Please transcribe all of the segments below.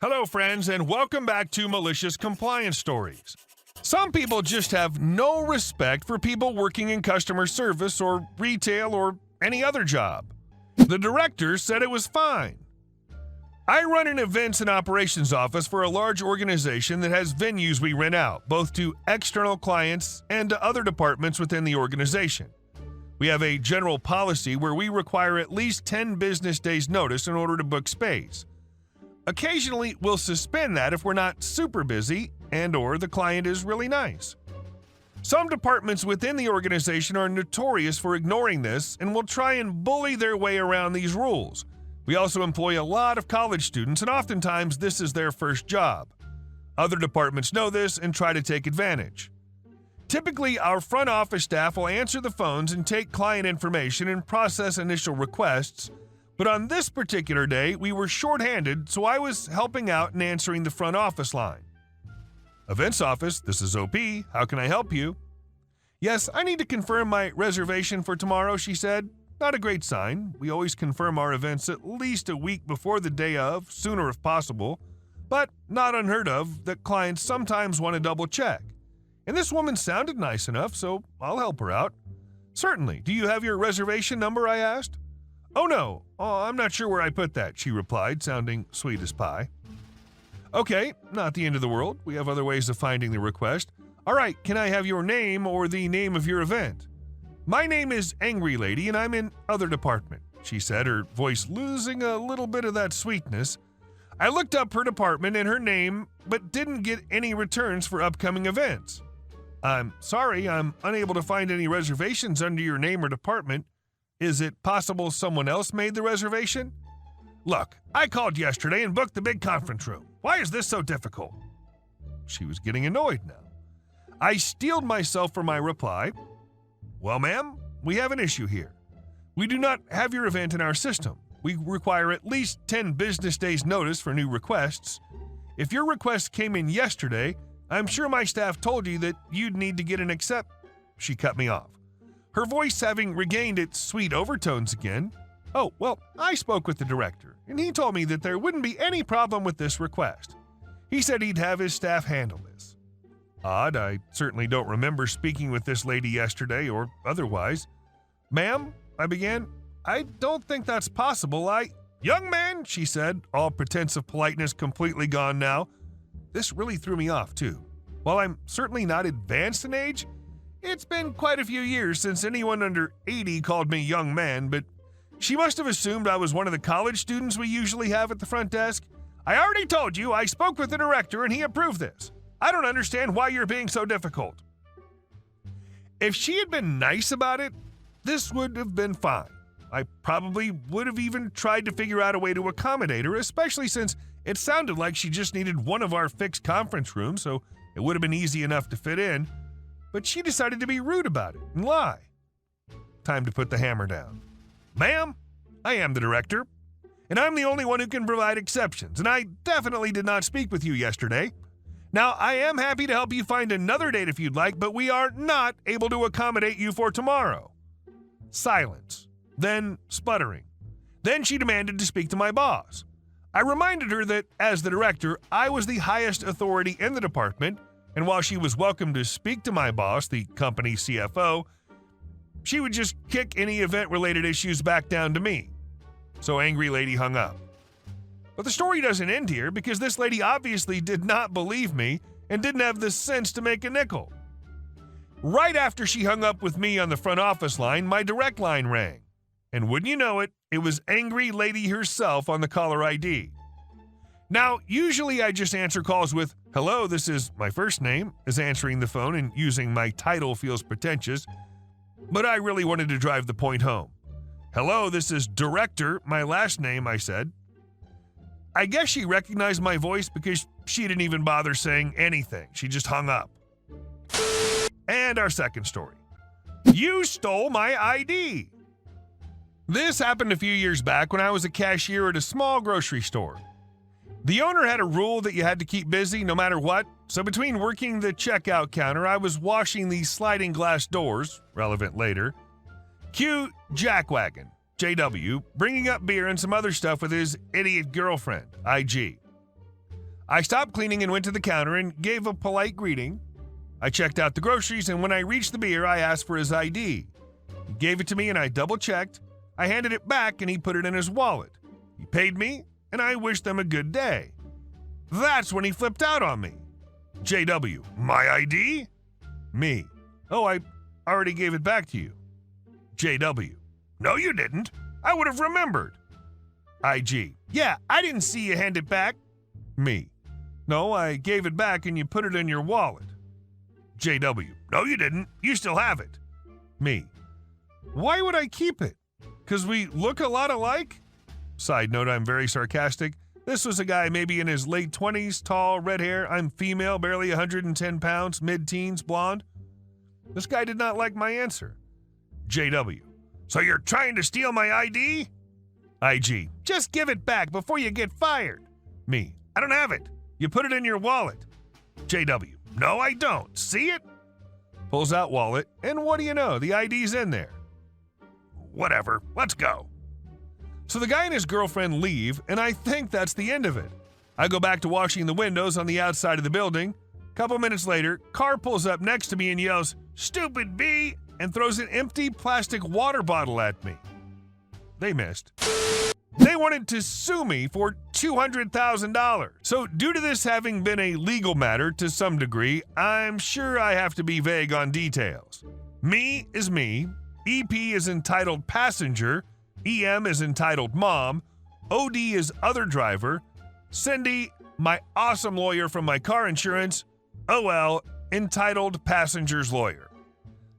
Hello, friends, and welcome back to Malicious Compliance Stories. Some people just have no respect for people working in customer service or retail or any other job. The director said it was fine. I run an events and operations office for a large organization that has venues we rent out, both to external clients and to other departments within the organization. We have a general policy where we require at least 10 business days' notice in order to book space. Occasionally, we'll suspend that if we're not super busy and/or the client is really nice. Some departments within the organization are notorious for ignoring this and will try and bully their way around these rules. We also employ a lot of college students, and oftentimes this is their first job. Other departments know this and try to take advantage. Typically, our front office staff will answer the phones and take client information and process initial requests, but on this particular day, we were shorthanded, so I was helping out and answering the front office line. Events office, this is OP. How can I help you? Yes, I need to confirm my reservation for tomorrow, she said. Not a great sign. We always confirm our events at least a week before the day of, sooner if possible, but not unheard of that clients sometimes want to double check. And this woman sounded nice enough, so I'll help her out. Certainly. Do you have your reservation number, I asked. Oh no, I'm not sure where I put that, she replied, sounding sweet as pie. Okay, not the end of the world. We have other ways of finding the request. All right, can I have your name or the name of your event? My name is Angry Lady and I'm in other department, she said, her voice losing a little bit of that sweetness. I looked up her department and her name, but didn't get any returns for upcoming events. I'm sorry, I'm unable to find any reservations under your name or department. Is it possible someone else made the reservation? Look, I called yesterday and booked the big conference room. Why is this so difficult? She was getting annoyed now. I steeled myself for my reply. Well, ma'am, we have an issue here. We do not have your event in our system. We require at least 10 business days notice for new requests. If your request came in yesterday, I'm sure my staff told you that you'd need to get an accept. She cut me off, her voice having regained its sweet overtones again. Oh, well, I spoke with the director, and he told me that there wouldn't be any problem with this request. He said he'd have his staff handle this. Odd, I certainly don't remember speaking with this lady yesterday or otherwise. Ma'am, I began, I don't think that's possible. Young man, she said, all pretense of politeness completely gone now. This really threw me off, too. While I'm certainly not advanced in age, it's been quite a few years since anyone under 80 called me young man, but she must have assumed I was one of the college students we usually have at the front desk. I already told you I spoke with the director and he approved this. I don't understand why you're being so difficult. If she had been nice about it, this would have been fine. I probably would have even tried to figure out a way to accommodate her, especially since it sounded like she just needed one of our fixed conference rooms, so it would have been easy enough to fit in. But she decided to be rude about it and lie. Time to put the hammer down. Ma'am, I am the director, and I'm the only one who can provide exceptions, and I definitely did not speak with you yesterday. Now, I am happy to help you find another date if you'd like, but we are not able to accommodate you for tomorrow. Silence. Then sputtering. Then she demanded to speak to my boss. I reminded her that, as the director, I was the highest authority in the department, and while she was welcome to speak to my boss, the company CFO, she would just kick any event-related issues back down to me. So Angry Lady hung up. But the story doesn't end here, because this lady obviously did not believe me and didn't have the sense to make a nickel. Right after she hung up with me on the front office line, my direct line rang. And wouldn't you know it, it was Angry Lady herself on the caller ID. Now, usually I just answer calls with, hello, this is my first name, as answering the phone and using my title feels pretentious, but I really wanted to drive the point home. Hello, this is Director, my last name, I said. I guess she recognized my voice because she didn't even bother saying anything. She just hung up. And our second story. You stole my ID. This happened a few years back when I was a cashier at a small grocery store. The owner had a rule that you had to keep busy no matter what, so between working the checkout counter, I was washing these sliding glass doors, relevant later. Cue Jackwagon, JW, bringing up beer and some other stuff with his idiot girlfriend, IG. I stopped cleaning and went to the counter and gave a polite greeting. I checked out the groceries, and when I reached the beer, I asked for his ID. He gave it to me, and I double-checked. I handed it back, and he put it in his wallet. He paid me, and I wished them a good day. That's when he flipped out on me. JW, my ID? Me. Oh, I already gave it back to you. JW, no you didn't. I would have remembered. IG, yeah, I didn't see you hand it back. Me, no, I gave it back and you put it in your wallet. JW, no you didn't. You still have it. Me, why would I keep it? Because we look a lot alike? Side note, I'm very sarcastic. This was a guy maybe in his late 20s, tall, red hair. I'm female, barely 110 pounds, mid-teens, blonde. This guy did not like my answer. JW, so you're trying to steal my ID? IG, just give it back before you get fired. Me, I don't have it. You put it in your wallet. JW, no I don't. See it? Pulls out wallet, and what do you know? The ID's in there. Whatever, let's go. So the guy and his girlfriend leave, and I think that's the end of it. I go back to washing the windows on the outside of the building. Couple minutes later, car pulls up next to me and yells, "Stupid bee!" and throws an empty plastic water bottle at me. They missed. They wanted to sue me for $200,000. So due to this having been a legal matter to some degree, I'm sure I have to be vague on details. Me is me. EP is entitled passenger. EM is entitled mom. OD is other driver. Cindy, my awesome lawyer from my car insurance. OL, entitled passenger's lawyer.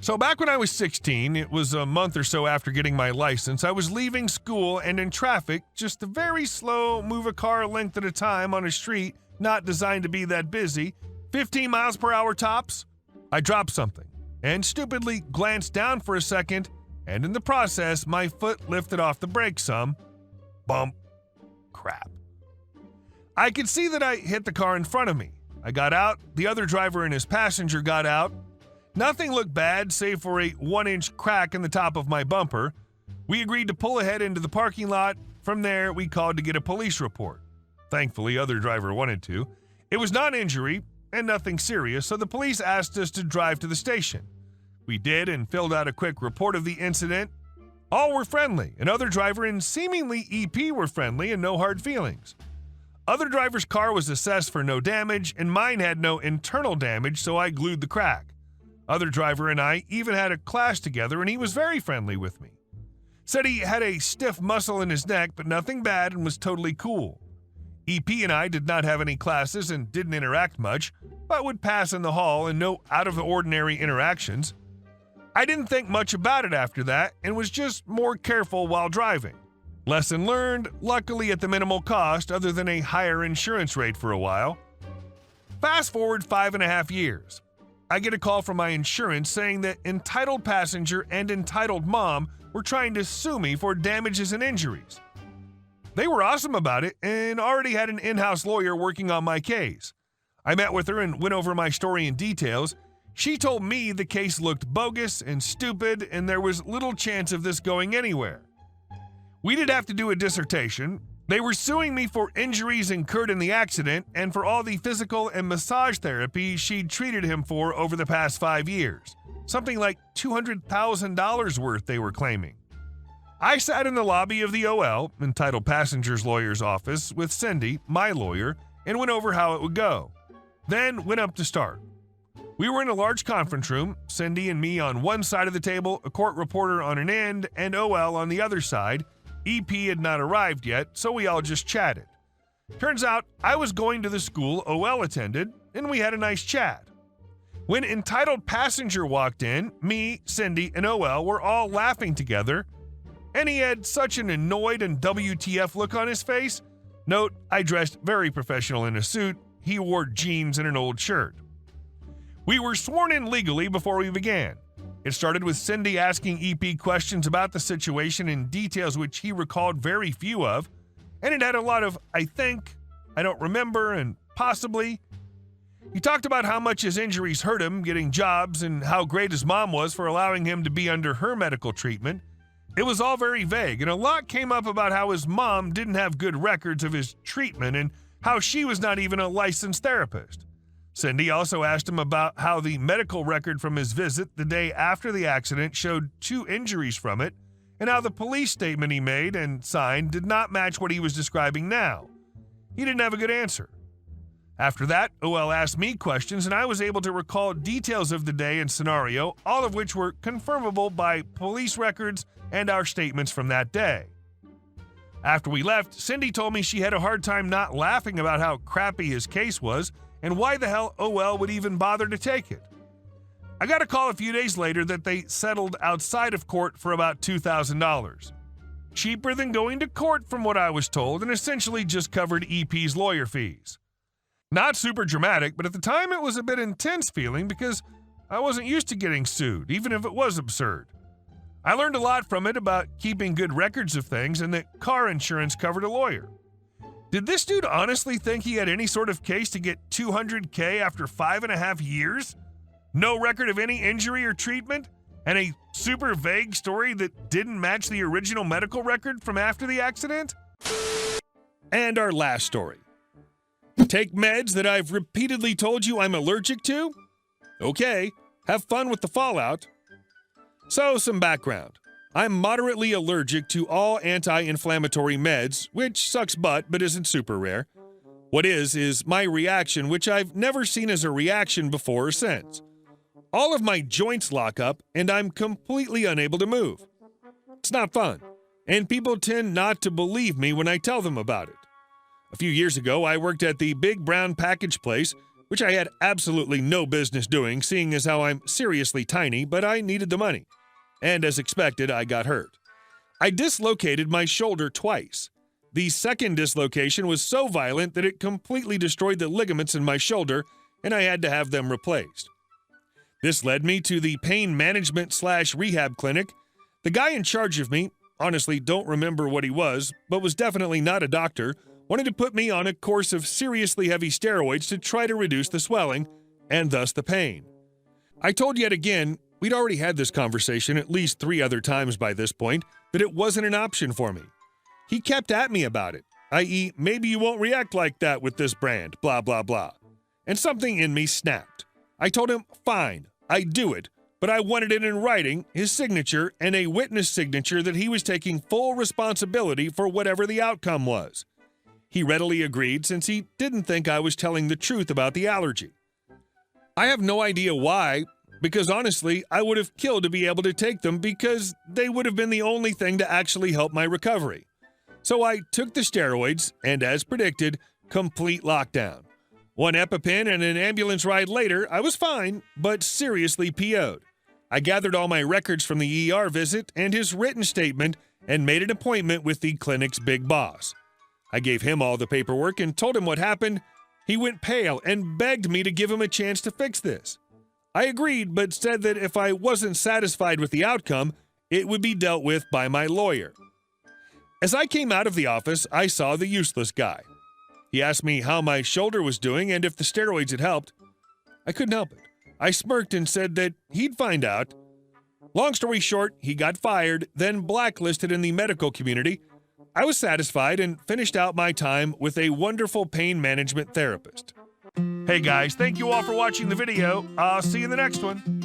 So back when I was 16, it was a month or so after getting my license, I was leaving school and in traffic, just a very slow move a car a length at a time on a street not designed to be that busy, 15 miles per hour tops. I dropped something and stupidly glanced down for a second, and in the process, my foot lifted off the brake some. Bump. Crap. I could see that I hit the car in front of me. I got out, the other driver and his passenger got out. Nothing looked bad, save for a 1-inch crack in the top of my bumper. We agreed to pull ahead into the parking lot. From there, we called to get a police report. Thankfully, other driver wanted to. It was non-injury and nothing serious, so the police asked us to drive to the station. We did and filled out a quick report of the incident. All were friendly. Another driver and seemingly EP were friendly and no hard feelings. Other driver's car was assessed for no damage, and mine had no internal damage, so I glued the crack. Other driver and I even had a class together, and he was very friendly with me. Said he had a stiff muscle in his neck, but nothing bad and was totally cool. EP and I did not have any classes and didn't interact much, but would pass in the hall and no out-of-the-ordinary interactions. I didn't think much about it after that and was just more careful while driving. Lesson learned, luckily at the minimal cost other than a higher insurance rate for a while. Fast forward 5.5 years. I get a call from my insurance saying that entitled passenger and entitled mom were trying to sue me for damages and injuries. They were awesome about it and already had an in-house lawyer working on my case. I met with her and went over my story in details. She told me the case looked bogus and stupid and there was little chance of this going anywhere. We did have to do a dissertation. They were suing me for injuries incurred in the accident and for all the physical and massage therapy she'd treated him for over the past 5 years. Something like $200,000 worth, they were claiming. I sat in the lobby of the OL, entitled passenger's lawyer's office, with Cindy, my lawyer, and went over how it would go. Then went up to start. We were in a large conference room, Cindy and me on one side of the table, a court reporter on an end, and OL on the other side. EP had not arrived yet, so we all just chatted. Turns out I was going to the school OL attended, and we had a nice chat. When entitled passenger walked in, me, Cindy, and OL were all laughing together, and he had such an annoyed and WTF look on his face. Note, I dressed very professional in a suit. He wore jeans and an old shirt. We were sworn in legally before we began. It started with Cindy asking EP questions about the situation in details which he recalled very few of, and it had a lot of I think, I don't remember, and possibly. He talked about how much his injuries hurt him getting jobs and how great his mom was for allowing him to be under her medical treatment. It was all very vague, and a lot came up about how his mom didn't have good records of his treatment and how she was not even a licensed therapist. Cindy also asked him about how the medical record from his visit the day after the accident showed 2 injuries from it, and how the police statement he made and signed did not match what he was describing now. He didn't have a good answer. After that, OL asked me questions, and I was able to recall details of the day and scenario, all of which were confirmable by police records and our statements from that day. After we left, Cindy told me she had a hard time not laughing about how crappy his case was and why the hell OL would even bother to take it. I got a call a few days later that they settled outside of court for about $2,000. Cheaper than going to court from what I was told, and essentially just covered EP's lawyer fees. Not super dramatic, but at the time it was a bit intense feeling because I wasn't used to getting sued, even if it was absurd. I learned a lot from it about keeping good records of things and that car insurance covered a lawyer. Did this dude honestly think he had any sort of case to get $200K after 5.5 years? No record of any injury or treatment? And a super vague story that didn't match the original medical record from after the accident? And our last story. Take meds that I've repeatedly told you I'm allergic to? Okay, have fun with the fallout. So, some background. I'm moderately allergic to all anti-inflammatory meds, which sucks butt but isn't super rare. What is my reaction, which I've never seen as a reaction before or since. All of my joints lock up, and I'm completely unable to move. It's not fun, and people tend not to believe me when I tell them about it. A few years ago, I worked at the Big Brown Package Place, which I had absolutely no business doing, seeing as how I'm seriously tiny, but I needed the money. And as expected, I got hurt. I dislocated my shoulder twice. The second dislocation was so violent that it completely destroyed the ligaments in my shoulder, and I had to have them replaced. This led me to the pain management/rehab clinic. The guy in charge of me, honestly don't remember what he was, but was definitely not a doctor, wanted to put me on a course of seriously heavy steroids to try to reduce the swelling, and thus the pain. I told yet again, we'd already had this conversation at least 3 other times by this point, that it wasn't an option for me. He kept at me about it, i.e., maybe you won't react like that with this brand, blah blah blah. And something in me snapped. I told him, fine, I'd do it, but I wanted it in writing, his signature, and a witness signature that he was taking full responsibility for whatever the outcome was. He readily agreed since he didn't think I was telling the truth about the allergy. I have no idea why, because honestly, I would have killed to be able to take them because they would have been the only thing to actually help my recovery. So I took the steroids, and as predicted, complete lockdown. 1 EpiPen and an ambulance ride later, I was fine, but seriously PO'd. I gathered all my records from the ER visit and his written statement and made an appointment with the clinic's big boss. I gave him all the paperwork and told him what happened. He went pale and begged me to give him a chance to fix this. I agreed, but said that if I wasn't satisfied with the outcome, it would be dealt with by my lawyer. As I came out of the office, I saw the useless guy. He asked me how my shoulder was doing and if the steroids had helped. I couldn't help it. I smirked and said that he'd find out. Long story short, he got fired, then blacklisted in the medical community. I was satisfied and finished out my time with a wonderful pain management therapist. Hey guys, thank you all for watching the video. I'll see you in the next one.